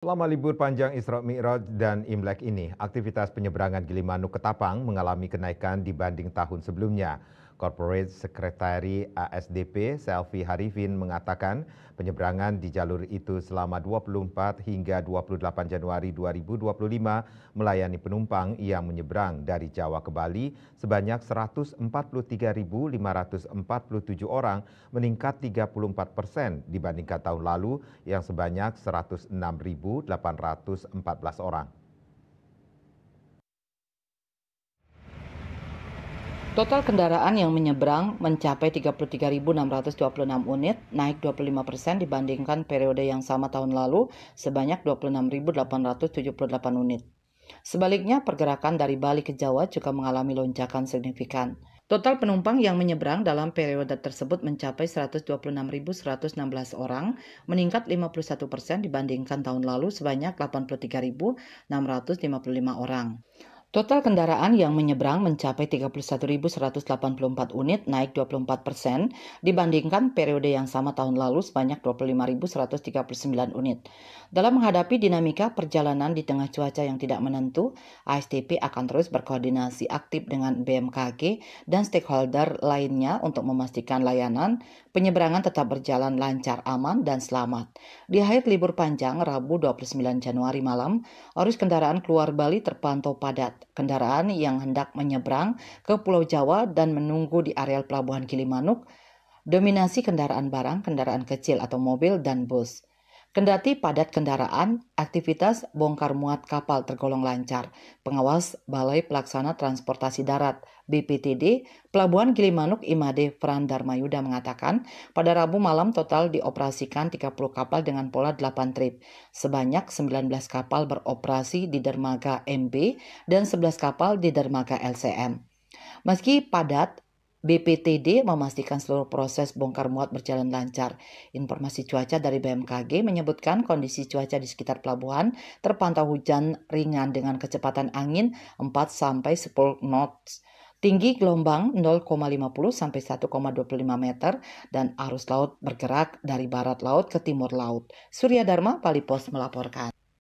Selama libur panjang Isra Mi'raj dan Imlek ini, aktivitas penyeberangan Gilimanuk ke Tapang mengalami kenaikan dibanding tahun sebelumnya. Corporate Secretary ASDP Selvi Harifin mengatakan penyeberangan di jalur itu selama 24 hingga 28 Januari 2025 melayani penumpang yang menyeberang dari Jawa ke Bali sebanyak 143.547 orang, meningkat 34% dibandingkan tahun lalu yang sebanyak 106.814 orang. Total kendaraan yang menyeberang mencapai 33.626 unit, naik 25% dibandingkan periode yang sama tahun lalu sebanyak 26.878 unit. Sebaliknya, pergerakan dari Bali ke Jawa juga mengalami lonjakan signifikan. Total penumpang yang menyeberang dalam periode tersebut mencapai 126.116 orang, meningkat 51% dibandingkan tahun lalu sebanyak 83.655 orang. Total kendaraan yang menyeberang mencapai 31.184 unit, naik 24% dibandingkan periode yang sama tahun lalu sebanyak 25.139 unit. Dalam menghadapi dinamika perjalanan di tengah cuaca yang tidak menentu, ASDP akan terus berkoordinasi aktif dengan BMKG dan stakeholder lainnya untuk memastikan layanan penyeberangan tetap berjalan lancar, aman, dan selamat. Di akhir libur panjang Rabu 29 Januari malam, arus kendaraan keluar Bali terpantau padat. Kendaraan yang hendak menyeberang ke Pulau Jawa dan menunggu di areal Pelabuhan Gilimanuk dominasi kendaraan barang, kendaraan kecil atau mobil, dan bus. Kendati padat kendaraan, aktivitas bongkar muat kapal tergolong lancar. Pengawas Balai Pelaksana Transportasi Darat (BPTD) Pelabuhan Gilimanuk Imade Fran Darmayuda mengatakan, pada Rabu malam total dioperasikan 30 kapal dengan pola 8 trip. Sebanyak 19 kapal beroperasi di dermaga MB dan 11 kapal di dermaga LCM. Meski padat, BPTD memastikan seluruh proses bongkar muat berjalan lancar. Informasi cuaca dari BMKG menyebutkan kondisi cuaca di sekitar pelabuhan terpantau hujan ringan dengan kecepatan angin 4-10 knots. Tinggi gelombang 0,50 sampai 1,25 meter dan arus laut bergerak dari barat laut ke timur laut. Surya Dharma, Bali Pos melaporkan.